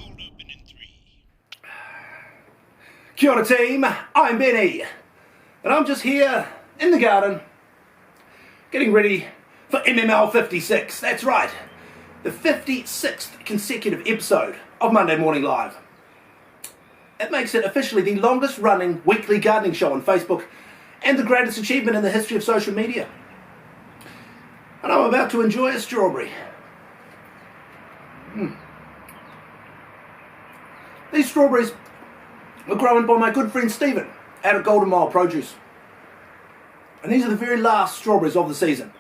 cold open in 3. Kia ora team, I'm Benny, and I'm just here in the garden getting ready for MML 56. That's right, the 56th consecutive episode of Monday Morning Live. It makes it officially the longest running weekly gardening show on Facebook and the greatest achievement in the history of social media. And I'm about to enjoy a strawberry. These strawberries were grown by my good friend Stephen out of Golden Mile Produce. And these are the very last strawberries of the season.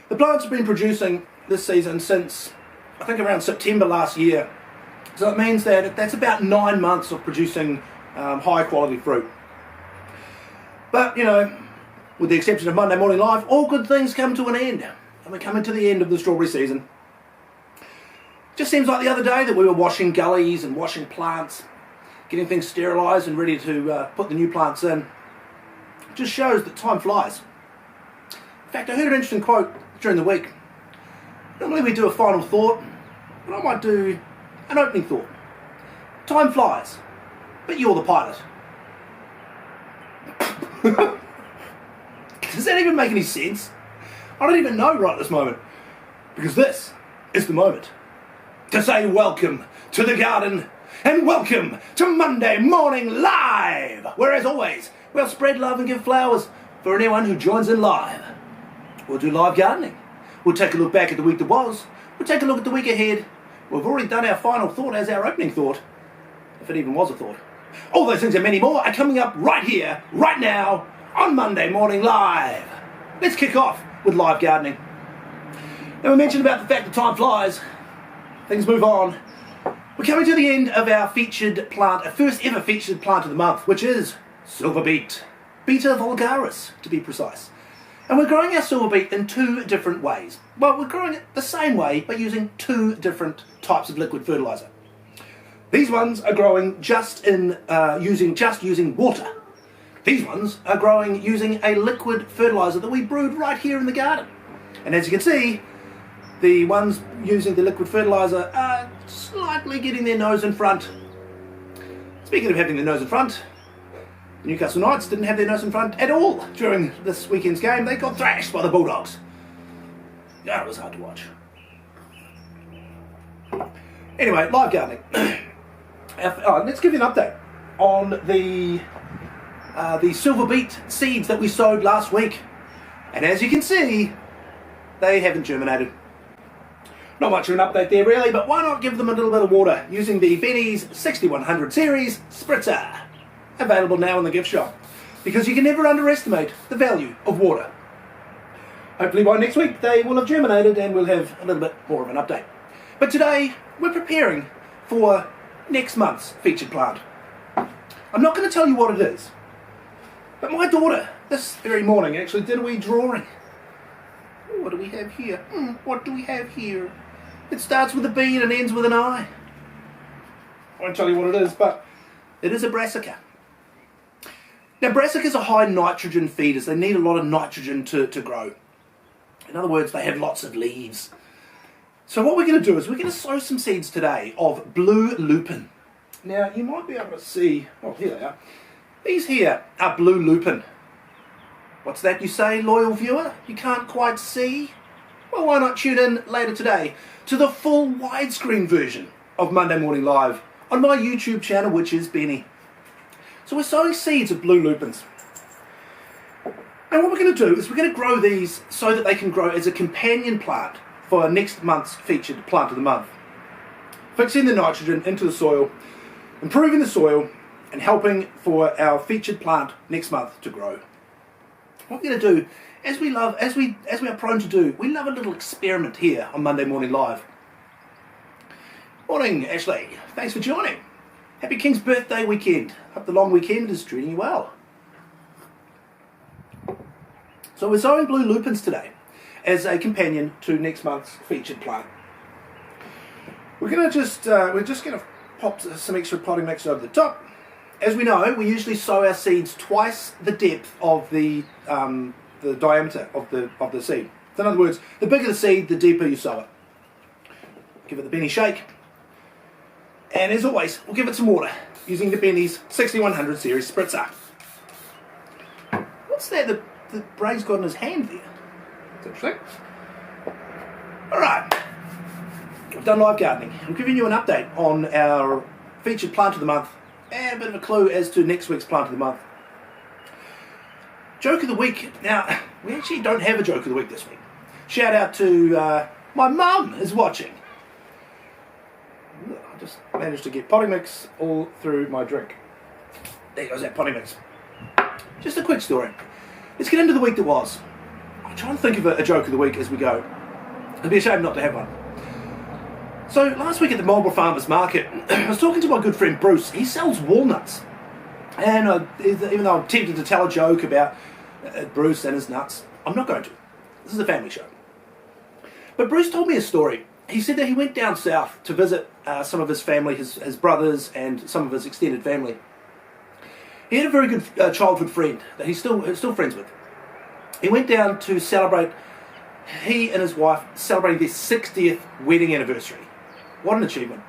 The plants have been producing this season since, I think, around September last year. So it means that that's about 9 months of producing high quality fruit. But, you know, with the exception of Monday Morning Live, all good things come to an end. And we're coming to the end of the strawberry season. Just seems like the other day that we were washing gullies and washing plants, getting things sterilised and ready to put the new plants in. It just shows that time flies. In fact, I heard an interesting quote during the week. Normally we do a final thought, but I might do an opening thought. Time flies, but you're the pilot. Does that even make any sense? I don't even know right at this moment, because this is the moment to say welcome to the garden and welcome to Monday Morning Live, where as always we'll spread love and give flowers for anyone who joins in live. We'll do live gardening, we'll take a look back at the week that was, we'll take a look at the week ahead. We've already done our final thought as our opening thought, if it even was a thought. All those things and many more are coming up right here, right now, on Monday Morning Live. Let's kick off with live gardening. Now, we mentioned about the fact that time flies, things move on. We're coming to the end of our featured plant, our first ever featured plant of the month, which is silver beet. Beta vulgaris, to be precise. And we're growing our silver beet in 2 different ways. Well, we're growing it the same way, but using 2 different types of liquid fertiliser. These ones are growing using water. These ones are growing using a liquid fertiliser that we brewed right here in the garden. And as you can see, the ones using the liquid fertiliser are slightly getting their nose in front. Speaking of having their nose in front, the Newcastle Knights didn't have their nose in front at all during this weekend's game. They got thrashed by the Bulldogs. Yeah, it was hard to watch. Anyway, live gardening. Let's give you an update on the silver beet seeds that we sowed last week. And as you can see, they haven't germinated. Not much of an update there really, but why not give them a little bit of water using the Benny's 6100 series spritzer, available now in the gift shop, because you can never underestimate the value of water. Hopefully by next week they will have germinated and we'll have a little bit more of an update. But today we're preparing for next month's featured plant. I'm not going to tell you what it is, but my daughter this very morning actually did a wee drawing. What do we have here? What do we have here? It starts with a B and ends with an I. I won't tell you what it is, but it is a brassica. Now, brassicas are high nitrogen feeders. They need a lot of nitrogen to grow. In other words, they have lots of leaves. So what we're going to do is we're going to sow some seeds today of blue lupin. Now, you might be able to see, oh, here they are. These here are blue lupin. What's that you say, loyal viewer? You can't quite see? Well, why not tune in later today to the full widescreen version of Monday Morning Live on my YouTube channel, which is Benny. So we're sowing seeds of blue lupins. Now what we're going to do is we're going to grow these so that they can grow as a companion plant for next month's featured plant of the month. Fixing the nitrogen into the soil, improving the soil, and helping for our featured plant next month to grow. What we're going to do, as we are prone to do, we love a little experiment here on Monday Morning Live. Morning, Ashley. Thanks for joining. Happy King's birthday weekend. Hope the long weekend is treating you well. So we're sowing blue lupins today as a companion to next month's featured plant. We're just going to pop some extra potting mix over the top. As we know, we usually sow our seeds twice the depth of the diameter of the seed. So in other words, the bigger the seed, the deeper you sow it. Give it the Benny shake. And as always, we'll give it some water using the Benny's 6100 series spritzer. What's that the Bray's got in his hand there? That's interesting. Alright, I've done live gardening. I'm giving you an update on our featured plant of the month and a bit of a clue as to next week's plant of the month. Joke of the week. Now, we actually don't have a joke of the week this week. Shout out to my mum is watching. I just managed to get potting mix all through my drink. There goes that potting mix. Just a quick story. Let's get into the week that was. I'll try and think of a joke of the week as we go. It'd be a shame not to have one. So last week at the Marlborough Farmers Market, I was talking to my good friend Bruce. He sells walnuts. And even though I'm tempted to tell a joke about Bruce and his nuts, I'm not going to. This is a family show. But Bruce told me a story. He said that he went down south to visit some of his family, his brothers and some of his extended family. He had a very good childhood friend that he's still friends with. He went down to celebrate, he and his wife celebrating their 60th wedding anniversary. What an achievement.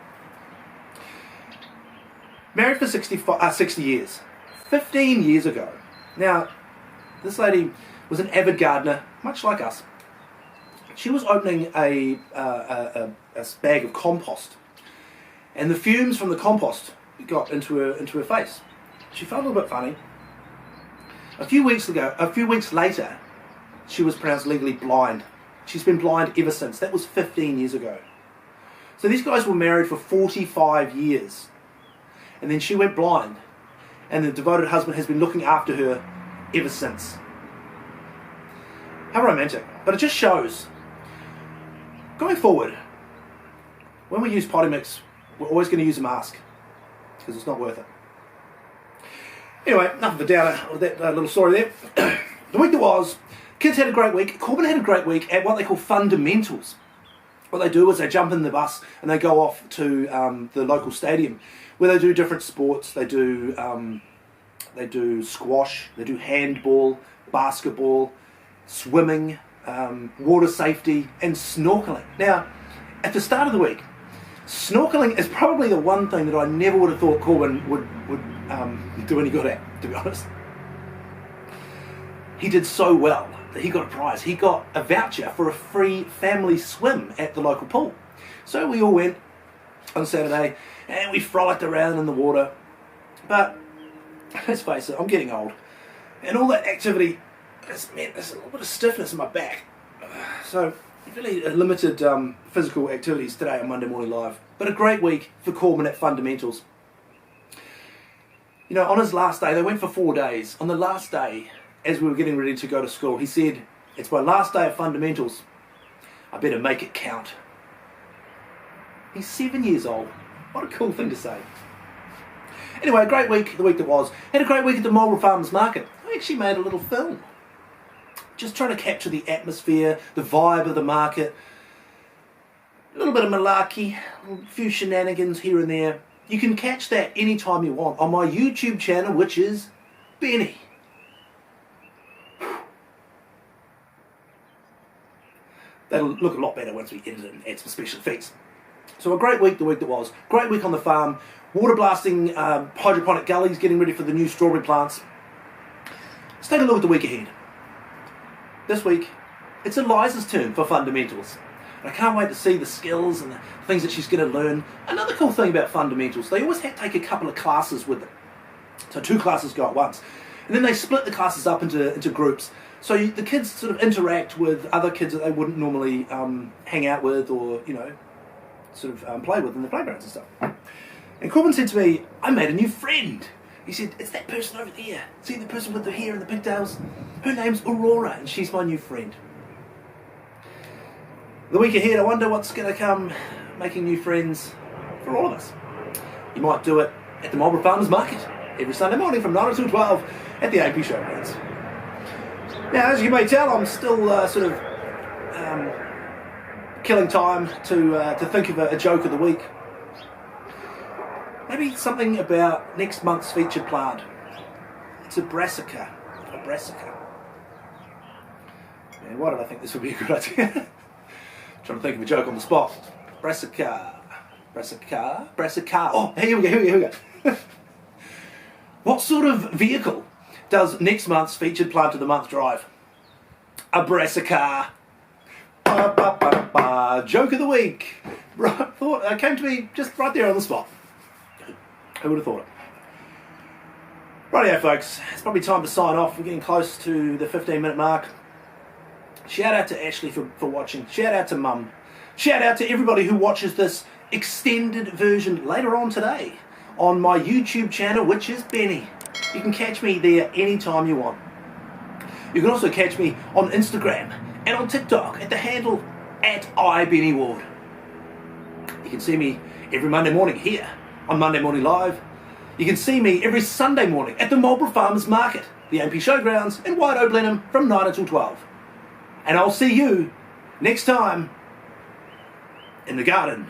Married for 60 years. 15 years ago. Now, this lady was an avid gardener, much like us. She was opening a bag of compost. And the fumes from the compost got into her face. She felt a little bit funny. A few weeks later, she was pronounced legally blind. She's been blind ever since. That was 15 years ago. So these guys were married for 45 years. And then she went blind. And the devoted husband has been looking after her ever since. How romantic. But it just shows. Going forward, when we use potting mix, we're always going to use a mask. Because it's not worth it. Anyway, enough of a downer of that little story there. The week that was, kids had a great week. Corbin had a great week at what they call fundamentals. What they do is they jump in the bus and they go off to the local stadium where they do different sports. They do squash, they do handball, basketball, swimming, water safety and snorkeling. Now, at the start of the week, snorkeling is probably the one thing that I never would have thought Corbin would do any good at, to be honest. He did so well that he got a prize. He got a voucher for a free family swim at the local pool. So we all went on Saturday and we frolicked around in the water. But let's face it, I'm getting old. And all that activity has meant there's a little bit of stiffness in my back. So really limited physical activities today on Monday Morning Live. But a great week for Corbin at Fundamentals. You know, on his last day, they went for 4 days. On the last day, as we were getting ready to go to school, he said, "It's my last day of fundamentals. I better make it count." He's 7 years old. What a cool thing to say. Anyway, a great week, the week that was. Had a great week at the Marlborough Farmers Market. I actually made a little film. Just trying to capture the atmosphere, the vibe of the market. A little bit of malarkey, a few shenanigans here and there. You can catch that anytime you want on my YouTube channel, which is Benny. That'll look a lot better once we edit it and add some special effects. So a great week, the week that was. Great week on the farm. Water blasting hydroponic gullies, getting ready for the new strawberry plants. Let's take a look at the week ahead. This week, it's Eliza's turn for fundamentals. And I can't wait to see the skills and the things that she's going to learn. Another cool thing about fundamentals, they always have to take a couple of classes with them. So 2 classes go at once. And then they split the classes up into groups. So the kids sort of interact with other kids that they wouldn't normally hang out with or, you know, sort of play with in the playgrounds and stuff. And Corbin said to me, "I made a new friend." He said, "It's that person over there. See the person with the hair and the pigtails? Her name's Aurora and she's my new friend." The week ahead, I wonder what's going to come making new friends for all of us. You might do it at the Marlborough Farmers Market every Sunday morning from 9 until 12 at the AP Showgrounds. Now, as you may tell, I'm still sort of killing time to think of a joke of the week. Maybe something about next month's featured plant. It's a brassica. A brassica. Man, why did I think this would be a good idea? Trying to think of a joke on the spot. Brassica. Brassica. Oh, here we go. What sort of vehicle does next month's featured plant of the month drive? A Brassica. Joke of the week. Right, came to me just right there on the spot. Who would have thought it? Rightio, folks. It's probably time to sign off. We're getting close to the 15-minute mark. Shout out to Ashley for watching. Shout out to Mum. Shout out to everybody who watches this extended version later on today on my YouTube channel, which is Benny. You can catch me there anytime you want. You can also catch me on Instagram and on TikTok at the handle @iBennyWard. You can see me every Monday morning here on Monday Morning Live. You can see me every Sunday morning at the Marlborough Farmers Market, the MP Showgrounds in White Blenheim from 9 until 12. And I'll see you next time in the garden.